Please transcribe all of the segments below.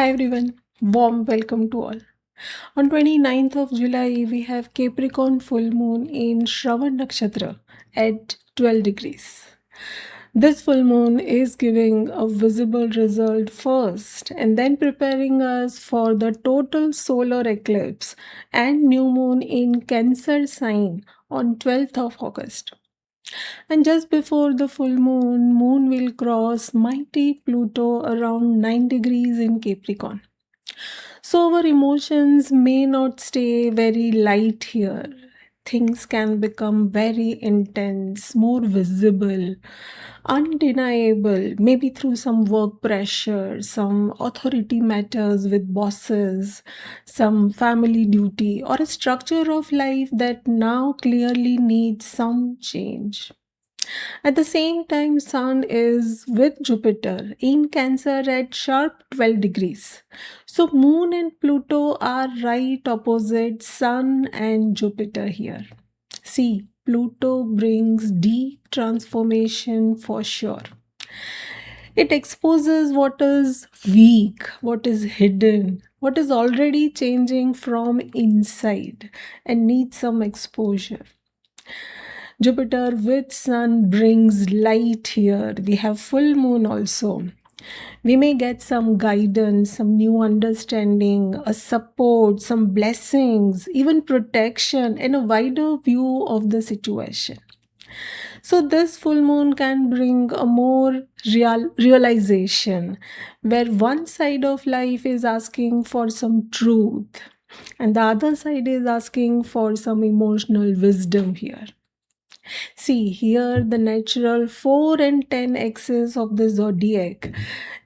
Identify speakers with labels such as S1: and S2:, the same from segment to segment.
S1: Hi everyone, warm welcome to all. On 29th of July, we have Capricorn full moon in Shravan Nakshatra at 12 degrees. This full moon is giving a visible result first and then preparing us for the total solar eclipse and new moon in Cancer sign on 12th of August. And just before the full moon, moon will cross mighty Pluto around 9 degrees in Capricorn. So our emotions may not stay very light here. Things can become very intense, more visible, undeniable, maybe through some work pressure, some authority matters with bosses, some family duty, or a structure of life that now clearly needs some change. At the same time, Sun is with Jupiter in Cancer at sharp 12 degrees. So, Moon and Pluto are right opposite Sun and Jupiter here. See, Pluto brings deep transformation for sure. It exposes what is weak, what is hidden, what is already changing from inside and needs some exposure. Jupiter with Sun brings light here. We have full moon also. We may get some guidance, some new understanding, a support, some blessings, even protection, and a wider view of the situation. So, this full moon can bring a more realization where one side of life is asking for some truth and the other side is asking for some emotional wisdom here. See, here the natural 4 and 10 axis of the zodiac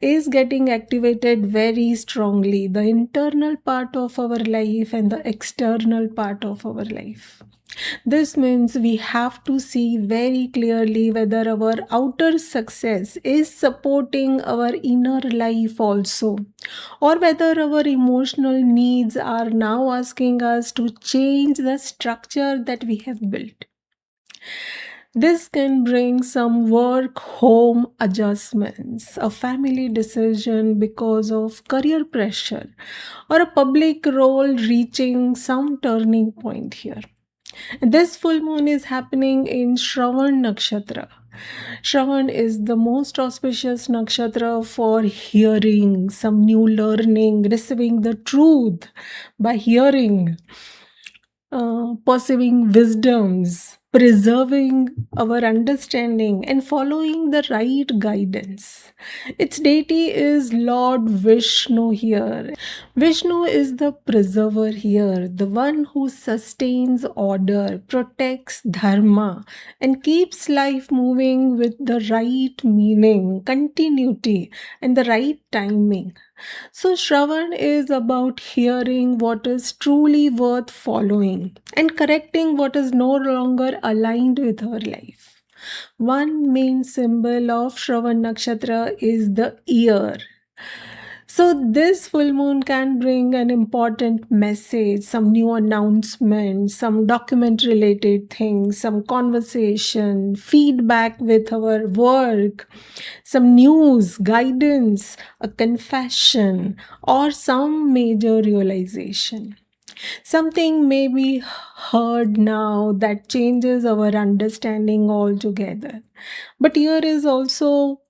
S1: is getting activated very strongly, the internal part of our life and the external part of our life. This means we have to see very clearly whether our outer success is supporting our inner life also, or whether our emotional needs are now asking us to change the structure that we have built. This can bring some work home adjustments, a family decision because of career pressure, or a public role reaching some turning point here. This full moon is happening in Shravan Nakshatra. Shravan is the most auspicious nakshatra for hearing, some new learning, receiving the truth by hearing, pursuing wisdoms, preserving our understanding, and following the right guidance. Its deity is Lord Vishnu here. Vishnu is the preserver here, the one who sustains order, protects dharma, and keeps life moving with the right meaning, continuity, and the right timing. So, Shravan is about hearing what is truly worth following and correcting what is no longer aligned with our life. One main symbol of Shravan Nakshatra is the ear. So, this full moon can bring an important message, some new announcements, some document related things, some conversation, feedback with our work, some news, guidance, a confession, or some major realization. Something may be heard now that changes our understanding altogether. But here is also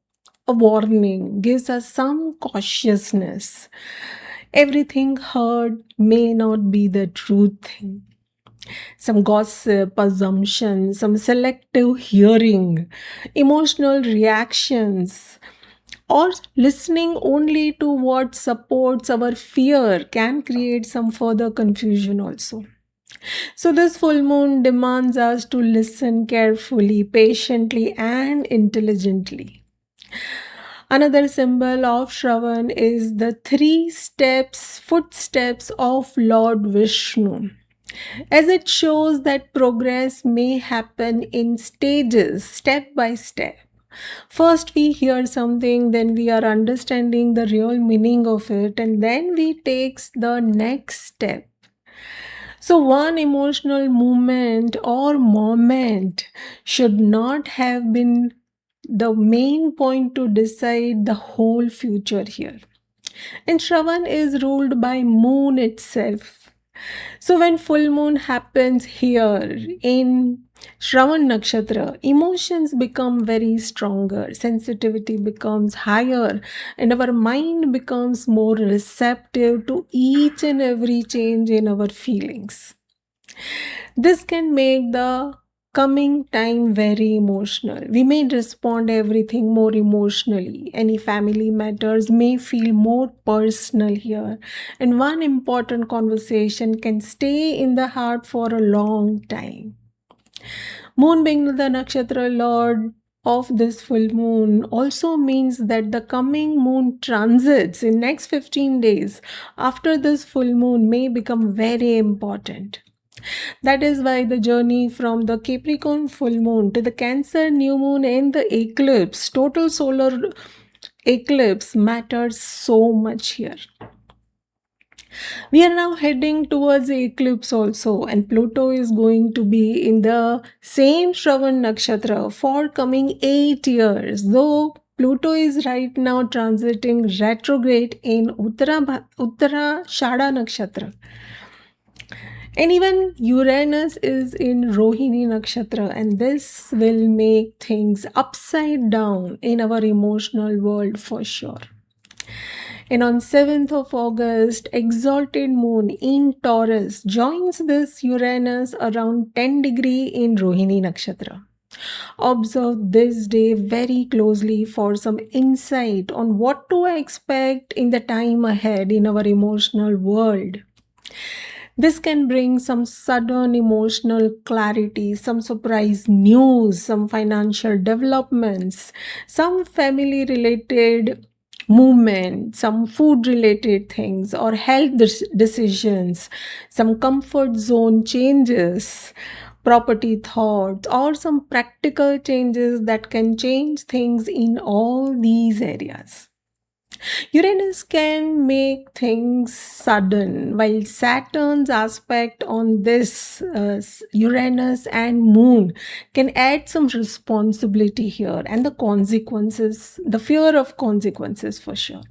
S1: a warning, gives us some cautiousness. Everything heard may not be the true thing. Some gossip, assumption, some selective hearing, emotional reactions, or listening only to what supports our fear can create some further confusion also. So, this full moon demands us to listen carefully, patiently, and intelligently. Another symbol of Shravan is the footsteps of Lord Vishnu, as it shows that progress may happen in stages, step by step. First, we hear something, then we are understanding the real meaning of it, and then we take the next step. So, one emotional movement or moment should not have been the main point to decide the whole future here. And Shravan is ruled by moon itself. So when full moon happens here in Shravan Nakshatra, emotions become very stronger, sensitivity becomes higher, and our mind becomes more receptive to each and every change in our feelings. This can make the coming time very emotional. We may respond everything more emotionally. Any family matters may feel more personal here. And one important conversation can stay in the heart for a long time. Moon being the nakshatra lord of this full moon also means that the coming moon transits in next 15 days after this full moon may become very important. That is why the journey from the Capricorn full moon to the Cancer new moon and the eclipse, total solar eclipse, matters so much here. We are now heading towards the eclipse also, and Pluto is going to be in the same Shravan Nakshatra for coming 8 years. Though Pluto is right now transiting retrograde in Uttara Shada Nakshatra. And even Uranus is in Rohini Nakshatra, and this will make things upside down in our emotional world for sure. And on 7th of August, exalted moon in Taurus joins this Uranus around 10 degree in Rohini Nakshatra. Observe this day very closely for some insight on what to expect in the time ahead in our emotional world. This can bring some sudden emotional clarity, some surprise news, some financial developments, some family related movement, some food related things, or health decisions, some comfort zone changes, property thoughts, or some practical changes that can change things in all these areas. Uranus can make things sudden, while Saturn's aspect on this Uranus and Moon can add some responsibility here and the consequences, the fear of consequences for sure.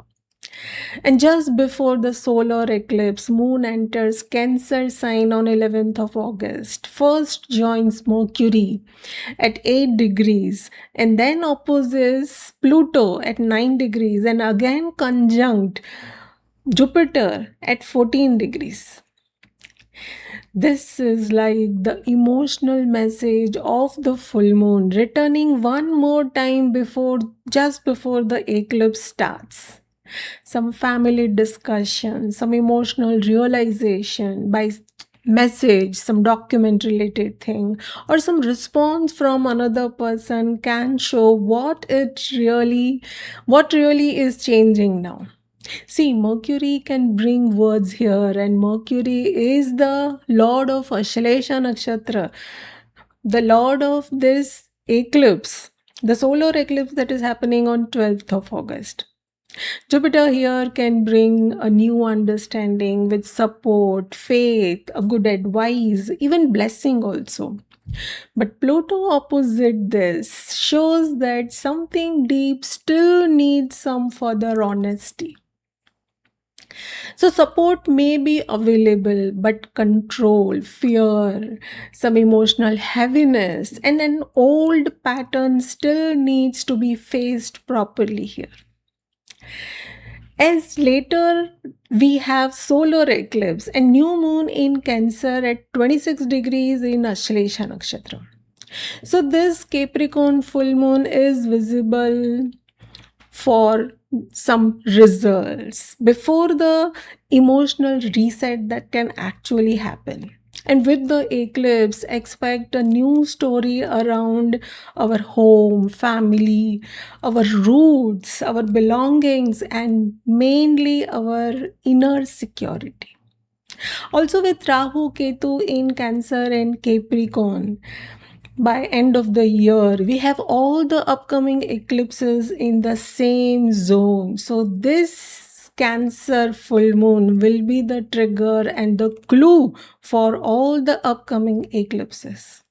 S1: And just before the solar eclipse, Moon enters Cancer sign on 11th of August. First joins Mercury at 8 degrees and then opposes Pluto at 9 degrees and again conjunct Jupiter at 14 degrees. This is like the emotional message of the full moon returning one more time just before the eclipse starts. Some family discussion, some emotional realization by message, some document related thing, or some response from another person can show what really is changing now. See, Mercury can bring words here, and Mercury is the lord of Ashlesha Nakshatra, the lord of this eclipse, the solar eclipse that is happening on 12th of August. Jupiter here can bring a new understanding with support, faith, a good advice, even blessing also. But Pluto opposite this shows that something deep still needs some further honesty. So, support may be available, but control, fear, some emotional heaviness, and an old pattern still needs to be faced properly here. As later we have solar eclipse and new moon in Cancer at 26 degrees in Ashlesha Nakshatra. So, this Capricorn full moon is visible for some results before the emotional reset that can actually happen. And with the eclipse, expect a new story around our home, family, our roots, our belongings, and mainly our inner security. Also, with Rahu Ketu in Cancer and Capricorn, by end of the year we have all the upcoming eclipses in the same zone, so this Cancer full moon will be the trigger and the clue for all the upcoming eclipses.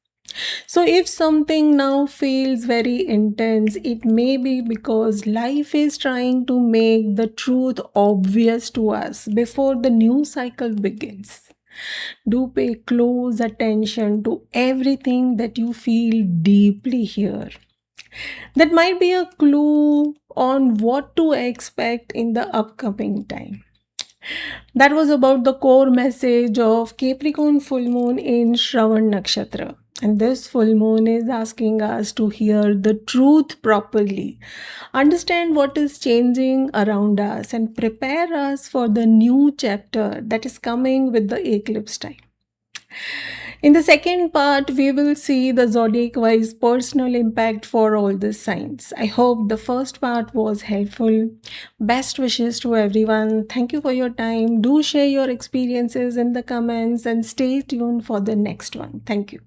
S1: So, if something now feels very intense, it may be because life is trying to make the truth obvious to us before the new cycle begins. Do pay close attention to everything that you feel deeply here. That might be a clue on what to expect in the upcoming time. That was about the core message of Capricorn full moon in Shravan Nakshatra. And this full moon is asking us to hear the truth properly, understand what is changing around us, and prepare us for the new chapter that is coming with the eclipse time. In the second part, we will see the zodiac wise personal impact for all the signs. I hope the first part was helpful. Best wishes to everyone. Thank you for your time. Do share your experiences in the comments and stay tuned for the next one. Thank you.